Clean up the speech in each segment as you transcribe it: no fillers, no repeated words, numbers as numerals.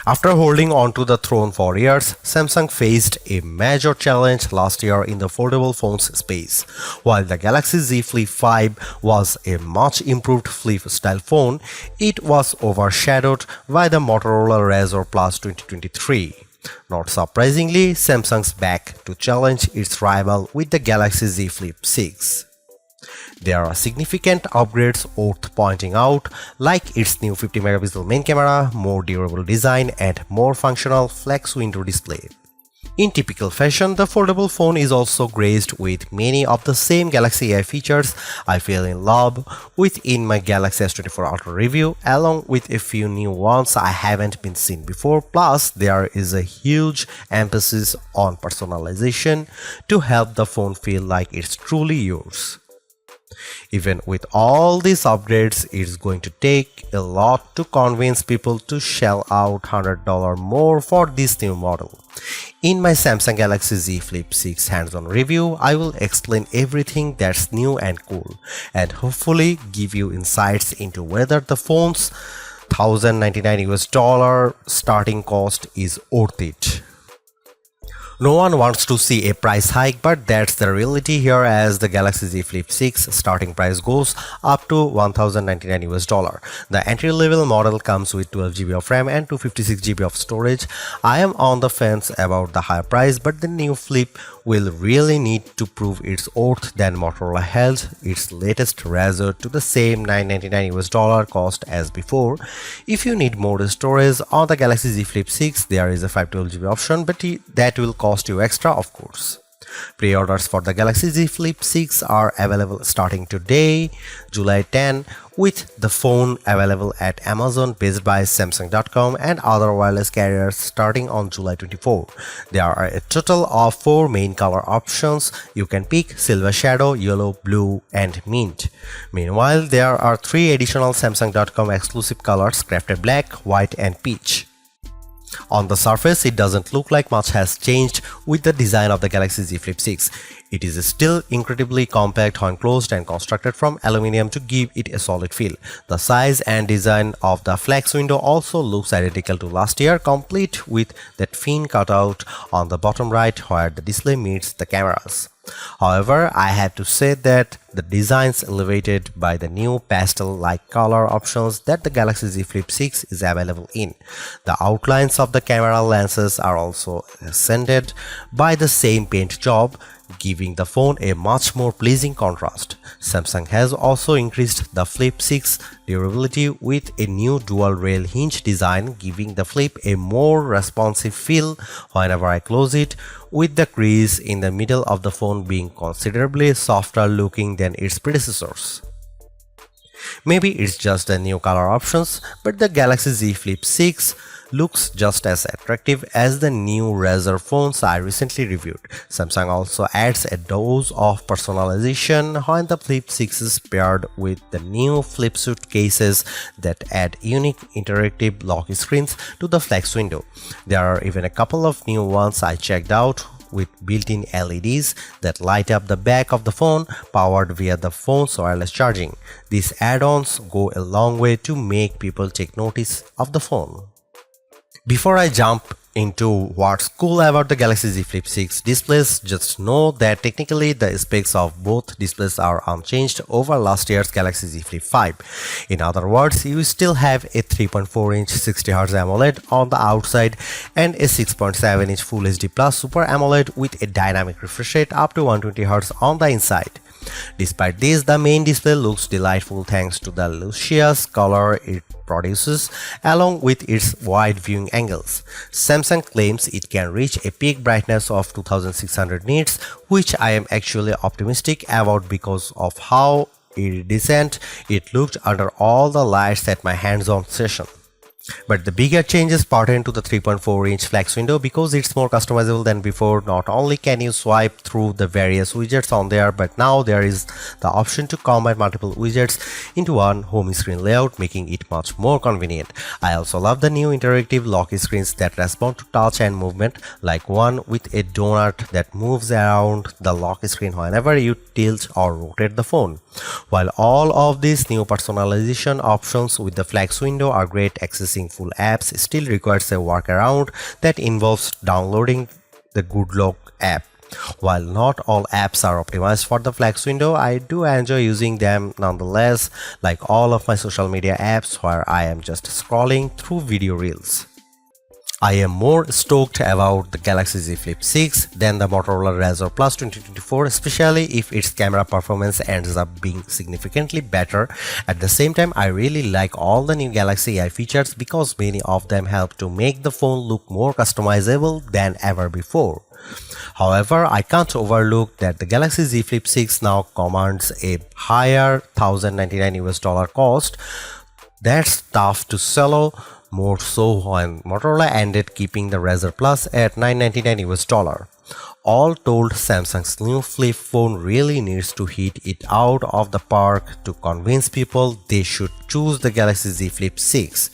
After holding on to the throne for years, Samsung faced a major challenge last year in the foldable phones space. While the Galaxy Z Flip 5 was a much improved flip-style phone, it was overshadowed by the Motorola Razr Plus 2023. Not surprisingly, Samsung's back to challenge its rival with the Galaxy Z Flip 6. There are significant upgrades worth pointing out, like its new 50-megapixel main camera, more durable design, and more functional flex window display. In typical fashion, the foldable phone is also graced with many of the same Galaxy AI features I fell in love with in my Galaxy S24 Ultra review, along with a few new ones I haven't been seen before. Plus, there is a huge emphasis on personalization to help the phone feel like it's truly yours. Even with all these upgrades, it's going to take a lot to convince people to shell out $100 more for this new model. In my Samsung Galaxy Z Flip 6 hands-on review, I will explain everything that's new and cool, and hopefully give you insights into whether the phone's $1,099 starting cost is worth it. No one wants to see a price hike, but that's the reality here, as the Galaxy Z Flip 6 starting price goes up to $1,099. The entry-level model comes with 12GB of RAM and 256GB of storage. I am on the fence about the higher price, but the new Flip will really need to prove its worth than Motorola held its latest Razr to the same $999 cost as before. If you need more storage on the Galaxy Z Flip 6, there is a 512GB option, but that will cost you extra, of course. Pre-orders for the Galaxy Z Flip 6 are available starting today, July 10, with the phone available at Amazon, Best Buy, Samsung.com, and other wireless carriers starting on July 24. There are a total of 4 main color options. You can pick Silver Shadow, Yellow, Blue, and Mint. Meanwhile, there are 3 additional Samsung.com exclusive colors: Crafted Black, White, and Peach. On the surface, it doesn't look like much has changed with the design of the Galaxy Z Flip 6. It is still incredibly compact when closed and constructed from aluminum to give it a solid feel. The size and design of the flex window also looks identical to last year, complete with that fin cutout on the bottom right where the display meets the cameras. However, I have to say that the designs elevated by the new pastel-like color options that the Galaxy Z Flip 6 is available in. The outlines of the camera lenses are also accented by the same paint job, giving the phone a much more pleasing contrast. Samsung has also increased the Flip 6 durability with a new dual rail hinge design, giving the Flip a more responsive feel whenever I close it, with the crease in the middle of the phone being considerably softer looking than its predecessors. Maybe it's just the new color options, but the Galaxy Z Flip 6 looks just as attractive as the new Razr phones I recently reviewed. Samsung also adds a dose of personalization when the Flip 6 is paired with the new Flip Suit cases that add unique interactive lock screens to the flex window. There are even a couple of new ones I checked out with built-in LEDs that light up the back of the phone, powered via the phone's wireless charging. These add-ons go a long way to make people take notice of the phone. Before I jump into what's cool about the Galaxy Z Flip 6 displays, just know that technically the specs of both displays are unchanged over last year's Galaxy Z Flip 5. In other words, you still have a 3.4-inch 60Hz AMOLED on the outside and a 6.7-inch Full HD Plus Super AMOLED with a dynamic refresh rate up to 120Hz on the inside. Despite this, the main display looks delightful thanks to the luscious color it produces along with its wide viewing angles. Samsung claims it can reach a peak brightness of 2600 nits, which I am actually optimistic about because of how iridescent it looked under all the lights at my hands-on session. But the bigger changes pertain to the 3.4-inch flex window because it's more customizable than before. Not only can you swipe through the various widgets on there, but now there is the option to combine multiple widgets into one home screen layout, making it much more convenient. I also love the new interactive lock screens that respond to touch and movement, like one with a donut that moves around the lock screen whenever you tilt or rotate the phone. While all of these new personalization options with the flex window are great accessibility missing full apps still requires a workaround that involves downloading the Good Luck app. While not all apps are optimized for the flex window, I do enjoy using them nonetheless, like all of my social media apps where I am just scrolling through video reels. I am more stoked about the Galaxy Z Flip 6 than the Motorola Razr Plus 2024, especially if its camera performance ends up being significantly better. At the same time, I really like all the new Galaxy AI features because many of them help to make the phone look more customizable than ever before. However, I can't overlook that the Galaxy Z Flip 6 now commands a higher $1,099 cost. That's tough to swallow, more so when Motorola ended keeping the Razr Plus at $999. All told, Samsung's new flip phone really needs to hit it out of the park to convince people they should choose the Galaxy Z Flip 6.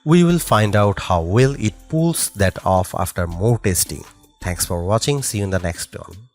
We will find out how well it pulls that off after more testing. Thanks for watching. See you in the next one.